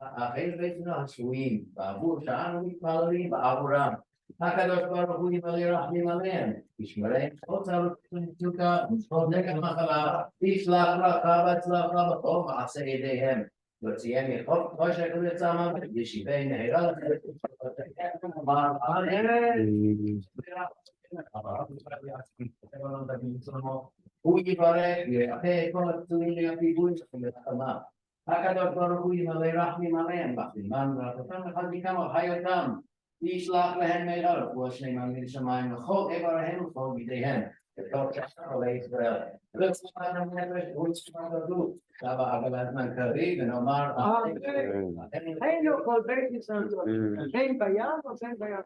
החיים בעצם השבויים, בעבור שאנו מתפללים בעבורם. הקדוש ברוך הוא ימלא רחמים עליהם, ישמרם מכל צרות ומצוקה, מכל נגע מחלה, ישלח ברכה והצלחה בכל מעשה ידיהם. יוציאם מחוף חושך ולצמא, ישיבם מהרה הוא יברך וירפא כל הפצועים והפיגועים שבמלחמה. הקדוש ברוך הוא ימלא רחמים עליהם, מחלימם ורפאתם וחזקם וחיותם. וישלח להם מהרה רפואה שלמה מן השמיים לכל איבריהם ולכל גידיהם. וכל שחר עלי ישראל. וצריכת הנפש וצריכת הגוף. שבה עגלת מנכרי ונאמר היינו כל בית ישראל בין בים ובין בים.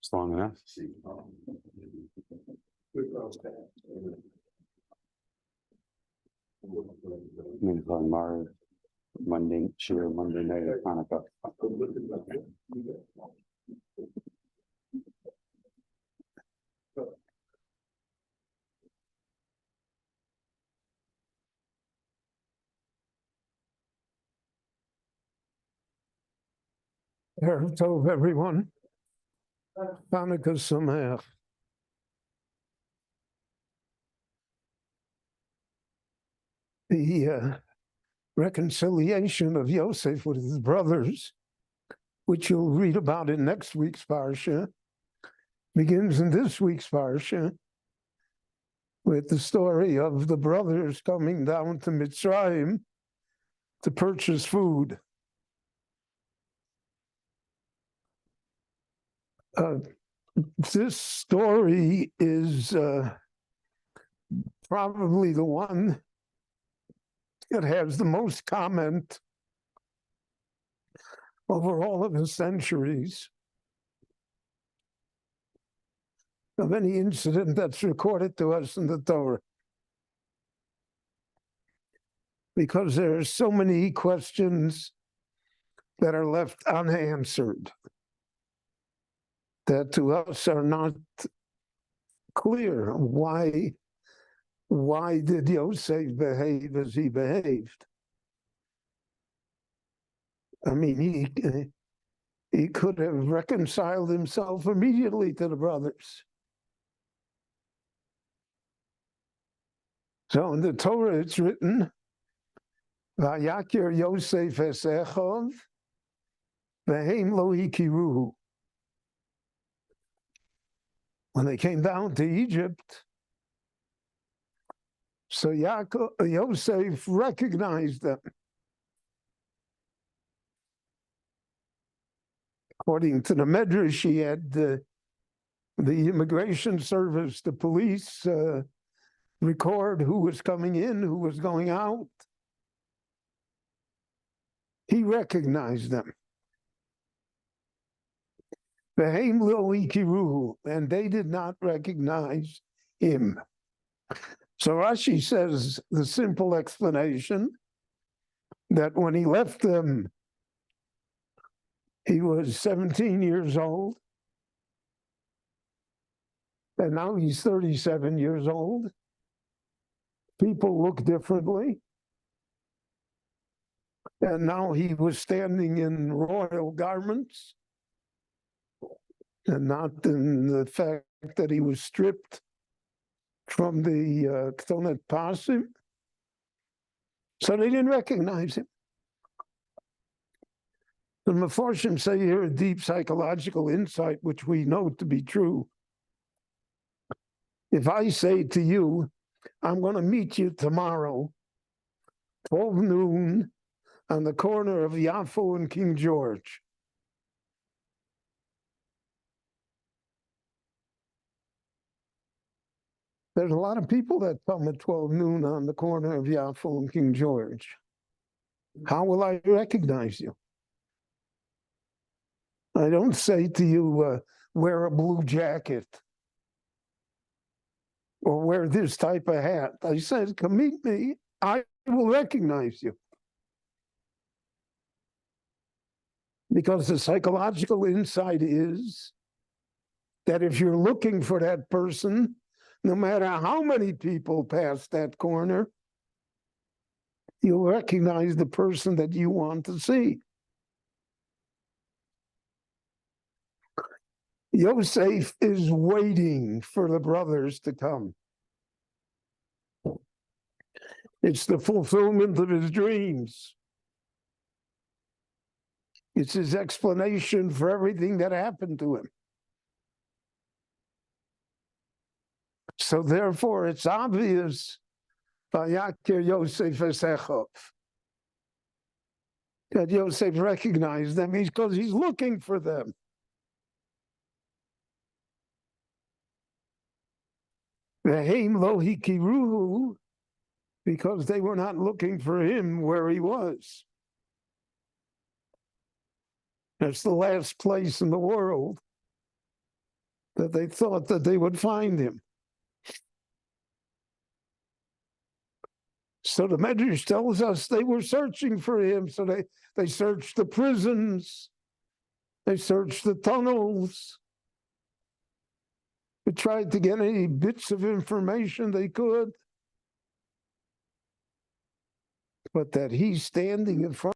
It's long enough. Mincha Maariv, Monday Shiur, Monday night of Hanukkah. Erev Tov, everyone. Hanukkah Sameach. The reconciliation of Yosef with his brothers, which you'll read about in next week's parsha, begins in this week's parsha with the story of the brothers coming down to Mitzrayim to purchase food. This story is probably the one that has the most comment over all of the centuries of any incident that's recorded to us in the Torah. Because there are so many questions that are left unanswered, that to us are not clear. Why did Yosef behave as he behaved? I mean, he could have reconciled himself immediately to the brothers. So in the Torah it's written, Vayakir Yosef es Echov, v'heim lo hikiruhu. When they came down to Egypt, so Yosef recognized them. According to the Medrash, he had the immigration service, the police, record who was coming in, who was going out. He recognized them. And they did not recognize him. So Rashi says the simple explanation that when he left them, he was 17 years old, and now he's 37 years old. People look differently. And now he was standing in royal garments, and not in the fact that he was stripped from the Ktonet Pasim. So they didn't recognize him. The Meforshim say here a deep psychological insight, which we know to be true. If I say to you, I'm going to meet you tomorrow, 12 noon, on the corner of Yafo and King George. There's a lot of people that come at 12 noon on the corner of Yafo and King George. How will I recognize you? I don't say to you, wear a blue jacket. or wear this type of hat. I said, come meet me. I will recognize you. Because the psychological insight is that if you're looking for that person, no matter how many people pass that corner, you'll recognize the person that you want to see. Yosef is waiting for the brothers to come. It's the fulfillment of his dreams. It's his explanation for everything that happened to him. So therefore, it's obvious Vayakir Yosef Esechov that Yosef recognized them because he's looking for them. Vehem lo hikiruhu, because they were not looking for him where he was. That's the last place in the world that they thought that they would find him. So the Medrash tells us they were searching for him. So they searched the prisons, they searched the tunnels, they tried to get any bits of information they could. But that he's standing in front.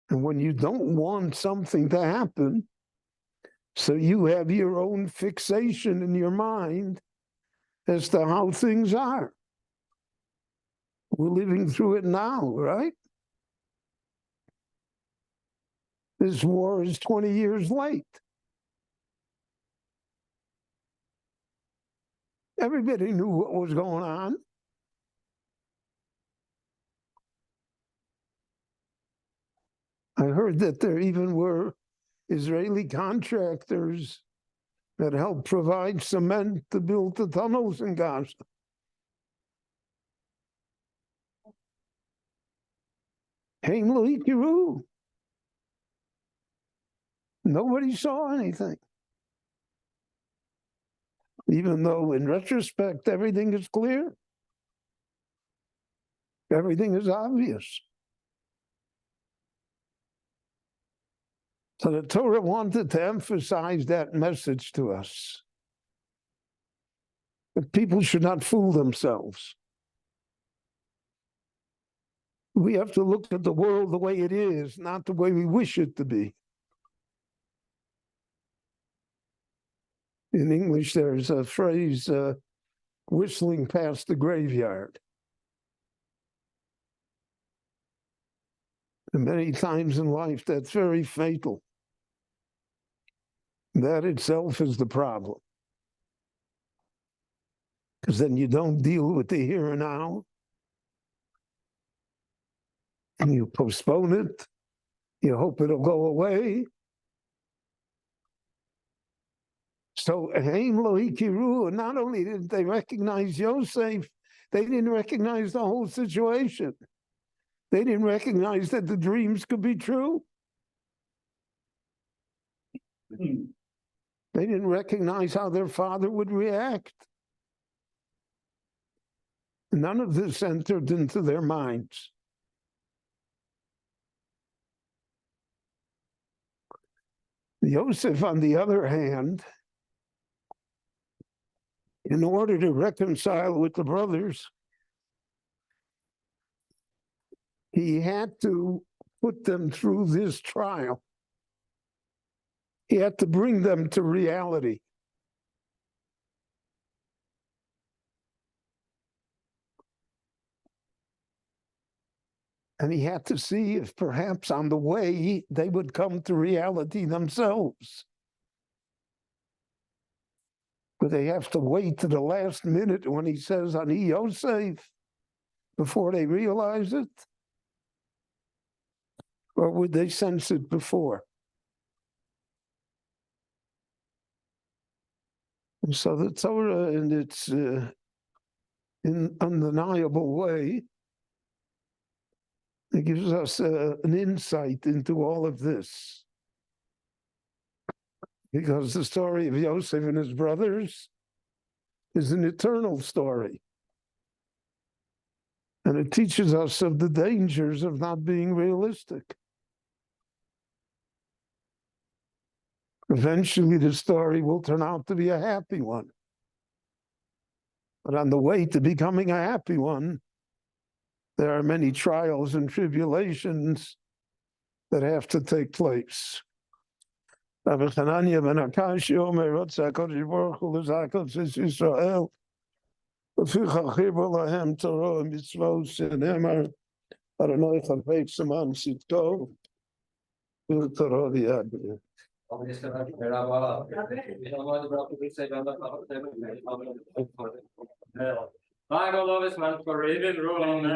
And when you don't want something to happen, so you have your own fixation in your mind as to how things are. We're living through it now, right? This war is 20 years late. Everybody knew what was going on. I heard that there even were Israeli contractors that helped provide cement to build the tunnels in Gaza. Haim lo hikiru. Nobody saw anything. Even though in retrospect, everything is clear. Everything is obvious. So the Torah wanted to emphasize that message to us. That people should not fool themselves. We have to look at the world the way it is, not the way we wish it to be. In English, there's a phrase, whistling past the graveyard. And many times in life, that's very fatal. That itself is the problem. Because then you don't deal with the here and now. And you postpone it. You hope it'll go away. So Haim lo hikiru, and not only did they recognize Yosef, they didn't recognize the whole situation. They didn't recognize that the dreams could be true. They didn't recognize how their father would react. None of this entered into their minds. Yosef, on the other hand, in order to reconcile with the brothers, he had to put them through this trial. He had to bring them to reality. And he had to see if perhaps on the way they would come to reality themselves. But they have to wait to the last minute when he says, Ani Yosef, before they realize it? Or would they sense it before? And so the Torah, in its undeniable way, it gives us an insight into all of this. Because the story of Yosef and his brothers is an eternal story. And it teaches us of the dangers of not being realistic. Eventually, the story will turn out to be a happy one. But on the way to becoming a happy one, there are many trials and tribulations that have to take place. Rabbi Hanania ben Akashi Omer Rotza HaKadosh Baruch Hu L'Zakot Yisrael V'ficha Chibur Lahem Torah Mitzvot Shenemar Adonai Chavei Siman Sitko V'Torah V'Yad. I go love this man for reading rule on the